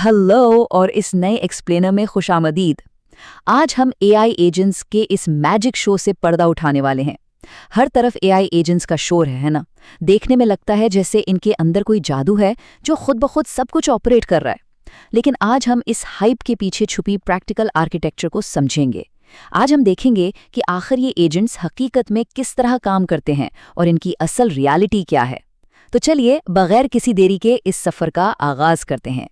Hello और इस नए एक्सप्लेनर में खुशामदीद। आज हम एआई एजेंट्स के इस मैजिक शो से पर्दा उठाने वाले हैं। हर तरफ एआई एजेंट्स का शोर है ना? देखने में लगता है जैसे इनके अंदर कोई जादू है जो खुद ब खुद सब कुछ ऑपरेट कर रहा है। लेकिन आज हम इस हाइप के पीछे छुपी प्रैक्टिकल आर्किटेक्चर को समझेंगे। आज हम देखेंगे कि आखिर ये एजेंट्स हकीकत में किस तरह काम करते हैं और इनकी असल रियलिटी क्या है। तो चलिए बगैर किसी देरी के इस सफ़र का आगाज करते हैं।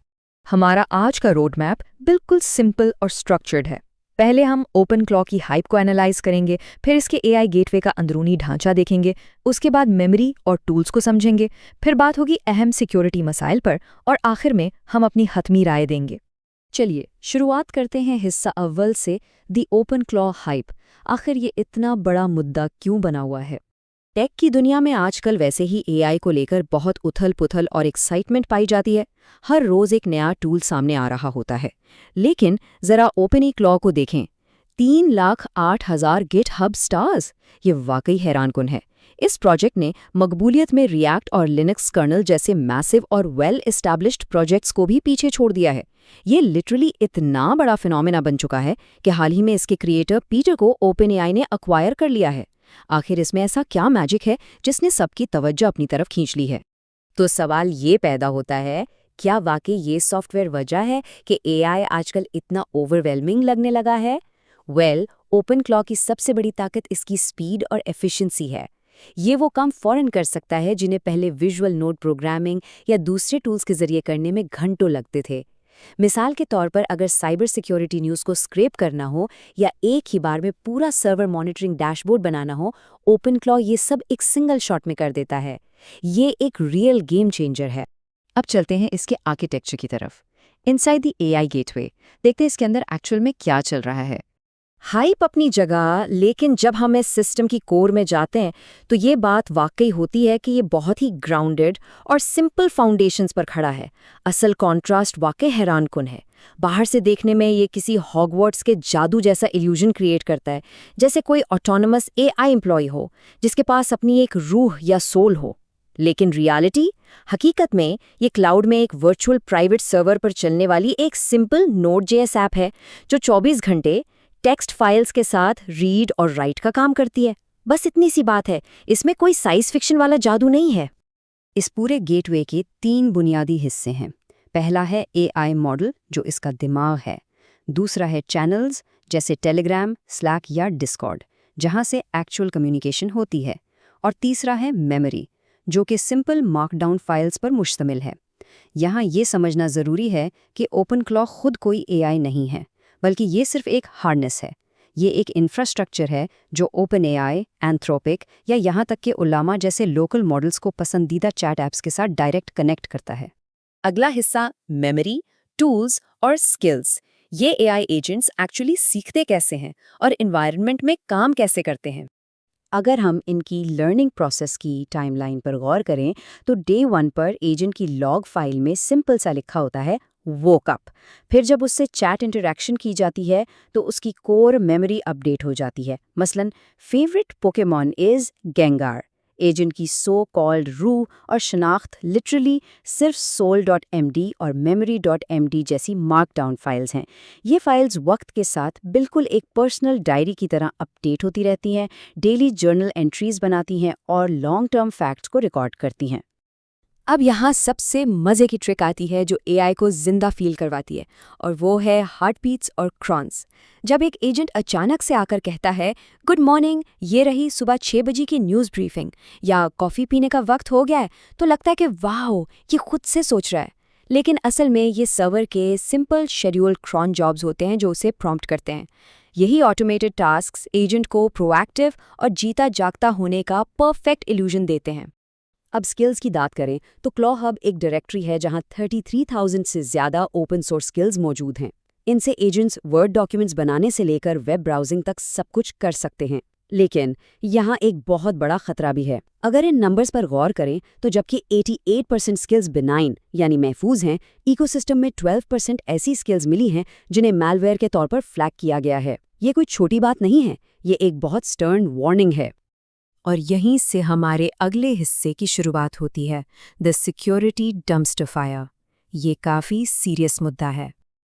हमारा आज का रोड मैप बिल्कुल सिंपल और स्ट्रक्चर्ड है। पहले हम ओपन क्लॉ की हाइप को एनालाइज करेंगे, फिर इसके एआई गेटवे का अंदरूनी ढांचा देखेंगे, उसके बाद मेमोरी और टूल्स को समझेंगे, फिर बात होगी अहम सिक्योरिटी मसाइल पर और आखिर में हम अपनी हतमी राय देंगे। चलिए शुरुआत करते हैं हिस्सा अव्वल से, दी ओपन क्लॉ हाइप। आखिर ये इतना बड़ा मुद्दा क्यों बना हुआ है? टेक की दुनिया में आजकल वैसे ही एआई को लेकर बहुत उथल-पुथल और एक्साइटमेंट पाई जाती है। हर रोज एक नया टूल सामने आ रहा होता है। लेकिन जरा ओपन क्लॉ को देखें, 3,08,000 गिटहब स्टार्स। ये वाकई हैरानकुन है। इस प्रोजेक्ट ने मकबूलियत में रिएक्ट और लिनक्स कर्नल जैसे मैसिव और वेल एस्टैब्लिश्ड प्रोजेक्ट्स को भी पीछे छोड़ दिया है। ये लिटरली इतना बड़ा फिनोमेना बन चुका है कि हाल ही में इसके क्रिएटर पीटर को ओपनएआई ने अक्वायर कर लिया है। आखिर इसमें ऐसा क्या मैजिक है जिसने सबकी तवज्जो अपनी तरफ खींच ली है? तो सवाल ये पैदा होता है, क्या वाकई ये सॉफ्टवेयर वजह है कि एआई आजकल इतना ओवरवेलमिंग लगने लगा है? ओपन क्लॉ की सबसे बड़ी ताकत इसकी स्पीड और एफिशिएंसी है। ये वो काम फौरन कर सकता है जिन्हें पहले विजुअल नोड प्रोग्रामिंग या दूसरे टूल्स के जरिए करने में घंटों लगते थे। मिसाल के तौर पर अगर साइबर सिक्योरिटी न्यूज़ को स्क्रैप करना हो या एक ही बार में पूरा सर्वर मॉनिटरिंग डैशबोर्ड बनाना हो, ओपन क्लॉ ये सब एक सिंगल शॉट में कर देता है। ये एक रियल गेम चेंजर है। अब चलते हैं इसके आर्किटेक्चर की तरफ। इनसाइड द एआई गेटवे देखते हैं इसके अंदर एक्चुअल में क्या चल रहा है। हाइप अपनी जगह, लेकिन जब हम इस सिस्टम की कोर में जाते हैं तो ये बात वाकई होती है कि ये बहुत ही ग्राउंडेड और सिंपल फाउंडेशंस पर खड़ा है। असल कॉन्ट्रास्ट वाकई हैरानकुन है। बाहर से देखने में ये किसी हॉगवर्ट्स के जादू जैसा इल्यूजन क्रिएट करता है, जैसे कोई ऑटोनमस एआई एम्प्लॉय हो जिसके पास अपनी एक रूह या सोल हो। लेकिन रियलिटी, हकीकत में ये क्लाउड में एक वर्चुअल प्राइवेट सर्वर पर चलने वाली एक सिंपल नोड.जेएस ऐप है जो 24 घंटे टेक्स्ट फाइल्स के साथ रीड और राइट का काम करती है। बस इतनी सी बात है, इसमें कोई साइंस फिक्शन वाला जादू नहीं है। इस पूरे गेटवे के 3 बुनियादी हिस्से हैं। पहला है एआई मॉडल जो इसका दिमाग है। दूसरा है चैनल्स जैसे टेलीग्राम, स्लैक या डिस्कॉर्ड जहां से एक्चुअल कम्युनिकेशन होती है। और तीसरा है मेमोरी जो कि सिंपल मार्कडाउन फाइल्स पर मुश्तमिल है। यहाँ ये समझना ज़रूरी है कि ओपन क्लॉ खुद कोई एआई नहीं है, बल्कि ये सिर्फ एक हार्नेस है। ये एक इंफ्रास्ट्रक्चर है जो ओपनएआई, एंथ्रोपिक या यहाँ तक कि उल्लामा जैसे लोकल मॉडल्स को पसंदीदा चैट ऐप्स के साथ डायरेक्ट कनेक्ट करता है। अगला हिस्सा मेमोरी, टूल्स और स्किल्स। ये एआई एजेंट्स एक्चुअली सीखते कैसे हैं और एनवायरनमेंट में काम कैसे करते हैं। अगर हम इनकी लर्निंग प्रोसेस की टाइमलाइन पर गौर करें तो डे 1 पर एजेंट की लॉग फाइल में सिंपल सा लिखा होता है वोक अप। फिर जब उससे चैट इंटरैक्शन की जाती है तो उसकी कोर मेमोरी अपडेट हो जाती है। मसलन फेवरेट पोकेमॉन इज गेंगार। एजेंट की सो कॉल्ड रूह और शनाख्त लिटरली सिर्फ soul.md और memory.md जैसी मार्कडाउन फाइल्स हैं। ये फाइल्स वक्त के साथ बिल्कुल एक पर्सनल डायरी की तरह अपडेट होती रहती हैं, डेली जर्नल एंट्रीज बनाती हैं और लॉन्ग टर्म फैक्ट्स को रिकॉर्ड करती हैं। अब यहाँ सबसे मज़े की ट्रिक आती है जो एआई को जिंदा फील करवाती है, और वो है हार्ट बीट्स और क्रॉन्स। जब एक एजेंट अचानक से आकर कहता है गुड मॉर्निंग, ये रही सुबह 6 बजे की न्यूज़ ब्रीफिंग, या कॉफ़ी पीने का वक्त हो गया है, तो लगता है कि वाह, ये खुद से सोच रहा है। लेकिन असल में ये सर्वर के सिंपल शेड्यूल क्रॉन जॉब्स होते हैं जो उसे प्रॉम्प्ट करते हैं। यही ऑटोमेटेड टास्क्स एजेंट को प्रोएक्टिव और जीता जागता होने का परफेक्ट इल्यूजन देते हैं। अब स्किल्स की बात करें तो क्लॉ हब एक डायरेक्टरी है जहां 33,000 से ज़्यादा ओपन सोर्स स्किल्स मौजूद हैं। इनसे एजेंट्स वर्ड डॉक्यूमेंट्स बनाने से लेकर वेब ब्राउजिंग तक सब कुछ कर सकते हैं। लेकिन यहाँ एक बहुत बड़ा खतरा भी है। अगर इन नंबर्स पर गौर करें तो जबकि 88% स्किल्स बिनाइन यानी महफूज हैं, इकोसिस्टम में 12% ऐसी स्किल्स मिली हैं जिन्हें मैलवेयर के तौर पर फ्लैग किया गया है। ये कोई छोटी बात नहीं है, ये एक बहुत स्टर्न वार्निंग है। और यहीं से हमारे अगले हिस्से की शुरुआत होती है, द सिक्योरिटी डम्पस्टर फायर। ये काफी सीरियस मुद्दा है।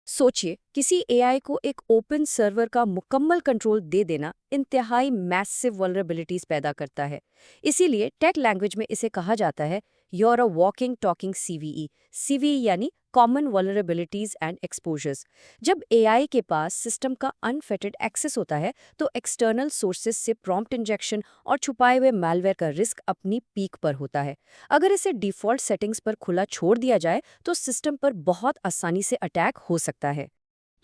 सोचिए, किसी एआई को एक ओपन सर्वर का मुकम्मल कंट्रोल दे देना इंतहाई मैसिव वल्नरेबिलिटीज पैदा करता है। इसीलिए टेक लैंग्वेज में इसे कहा जाता है you're a walking talking CVE. CVE यानी कॉमन वल्नरेबिलिटीज एंड एक्सपोजर्स। जब एआई के पास सिस्टम का अनफेटेड एक्सेस होता है तो एक्सटर्नल सोर्सेज से प्रॉम्प्ट इंजेक्शन और छुपाए हुए मैलवेयर का रिस्क अपनी पीक पर होता है। अगर इसे डिफ़ॉल्ट सेटिंग्स पर खुला छोड़ दिया जाए तो सिस्टम पर बहुत आसानी से अटैक हो सकता है।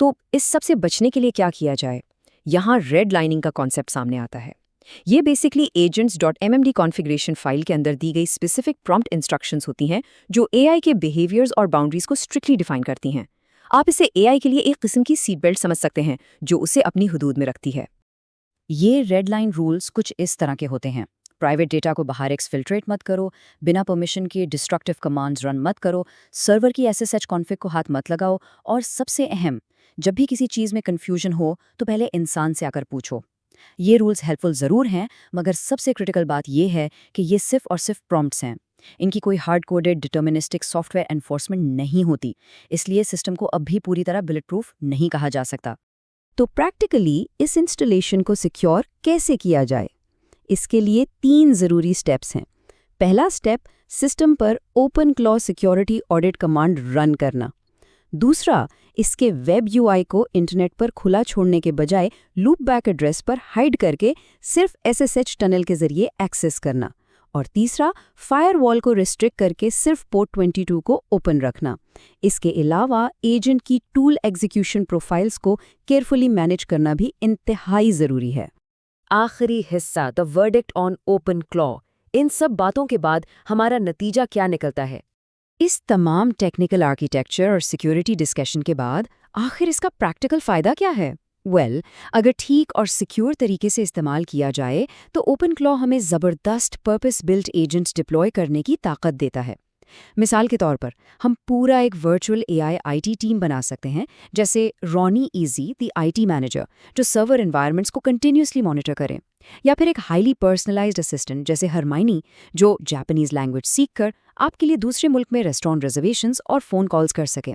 तो इस सब से बचने के लिए क्या किया जाए? यहाँ रेड लाइनिंग का कॉन्सेप्ट सामने आता है। ये बेसिकली agents.mmd कॉन्फ़िगरेशन फाइल के अंदर दी गई स्पेसिफिक प्रॉम्प्ट इंस्ट्रक्शंस होती हैं जो एआई के बिहेवियर्स और बाउंड्रीज को स्ट्रिक्टली डिफाइन करती हैं। आप इसे एआई के लिए एक किस्म की सीट बेल्ट समझ सकते हैं जो उसे अपनी हुदूद में रखती है। ये रेड लाइन रूल्स कुछ इस तरह के होते हैं। प्राइवेट डेटा को बाहर एक्सफिल्ट्रेट मत करो, बिना परमिशन के डिस्ट्रक्टिव कमांड्स रन मत करो, सर्वर की SSH कॉन्फ़िग को हाथ मत लगाओ, और सबसे अहम, जब भी किसी चीज़ में कन्फ्यूजन हो तो पहले इंसान से आकर पूछो। ये रूल्स हेल्पफुल ज़रूर हैं, मगर सबसे क्रिटिकल बात यह है कि ये सिर्फ और सिर्फ प्रॉम्प्ट्स हैं। इनकी कोई hard coded deterministic software enforcement नहीं होती, इसलिए सिस्टम को अब भी पूरी तरह बुलेट प्रूफ नहीं कहा जा सकता। तो प्रैक्टिकली इस इंस्टॉलेशन को सिक्योर कैसे किया जाए? इसके लिए 3 ज़रूरी स्टेप्स हैं। पहला स्टेप, सिस्टम पर OpenClaw security audit command run करना। दूसरा, इसके वेब यूआई को इंटरनेट पर खुला छोड़ने के बजाय लूप बैक एड्रेस पर हाइड करके सिर्फ SSH टनल के जरिए एक्सेस करना। और तीसरा, फायरवॉल को रिस्ट्रिक्ट करके सिर्फ पोर्ट 22 को ओपन रखना। इसके अलावा एजेंट की टूल एग्जीक्यूशन प्रोफाइल्स को केयरफुली मैनेज करना भी इंतहाई ज़रूरी है। आखिरी हिस्सा, the verdict on OpenClaw. इन सब बातों के बाद हमारा नतीजा क्या निकलता है? इस तमाम टेक्निकल आर्किटेक्चर और सिक्योरिटी डिस्कशन के बाद आखिर इसका प्रैक्टिकल फ़ायदा क्या है? अगर ठीक और सिक्योर तरीके से इस्तेमाल किया जाए तो ओपन क्लॉ हमें ज़बरदस्त पर्पस बिल्ट एजेंट्स डिप्लॉय करने की ताकत देता है। मिसाल के तौर पर हम पूरा एक वर्चुअल एआई आईटी टीम बना सकते हैं, जैसे Ronnie easy the IT manager, जो सर्वर एनवायरनमेंट्स को कंटिन्यूसली मॉनिटर करें, या फिर एक हाईली पर्सनलाइज्ड असिस्टेंट जैसे हरमाइनी, जो जापानीज लैंग्वेज सीखकर आपके लिए दूसरे मुल्क में रेस्टोरेंट रिजर्वेशंस और फ़ोन कॉल्स कर सकें।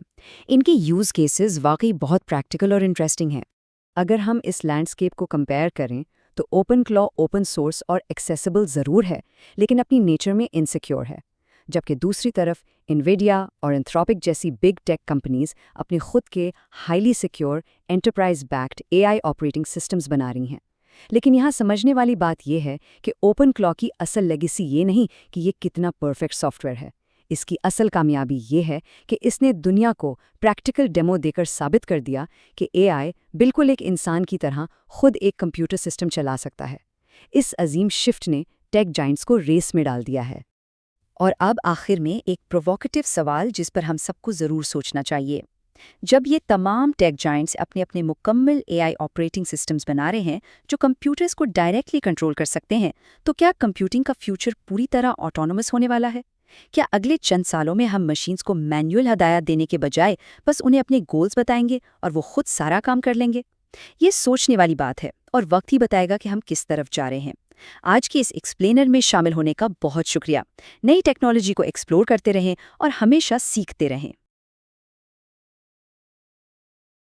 इनके यूज़ केसेस वाकई बहुत प्रैक्टिकल और इंटरेस्टिंग हैं। अगर हम इस लैंडस्केप को कंपेयर करें तो ओपन क्लॉ ओपन सोर्स और एक्सेसिबल ज़रूर है, लेकिन अपनी नेचर में इनसिक्योर है। जबकि दूसरी तरफ इन्विडिया और एंथ्रोपिक जैसी बिग टेक कंपनीज अपने खुद के highly secure enterprise backed AI operating systems बना रही हैं। लेकिन यहाँ समझने वाली बात यह है कि ओपन क्लॉ की असल लेगेसी ये नहीं कि ये कितना परफेक्ट सॉफ्टवेयर है। इसकी असल कामयाबी ये है कि इसने दुनिया को प्रैक्टिकल डेमो देकर साबित कर दिया कि एआई बिल्कुल एक इंसान की तरह खुद एक कंप्यूटर सिस्टम चला सकता है। इस अजीम शिफ्ट ने टेक जाइंट्स को रेस में डाल दिया है। और अब आखिर में एक प्रोवोकेटिव सवाल जिस पर हम सबको ज़रूर सोचना चाहिए। जब ये तमाम टेक जाइंट्स अपने अपने मुकम्मल एआई ऑपरेटिंग सिस्टम्स बना रहे हैं जो कंप्यूटर्स को डायरेक्टली कंट्रोल कर सकते हैं, तो क्या कंप्यूटिंग का फ्यूचर पूरी तरह ऑटोनोमस होने वाला है? क्या अगले चंद सालों में हम मशीन्स को मैनुअल हदायत देने के बजाय बस उन्हें अपने गोल्स बताएंगे और वो खुद सारा काम कर लेंगे? ये सोचने वाली बात है और वक्त ही बताएगा कि हम किस तरफ जा रहे हैं। आज की इस एक्सप्लेनर में शामिल होने का बहुत शुक्रिया। नई टेक्नोलॉजी को एक्सप्लोर करते रहें और हमेशा सीखते रहें।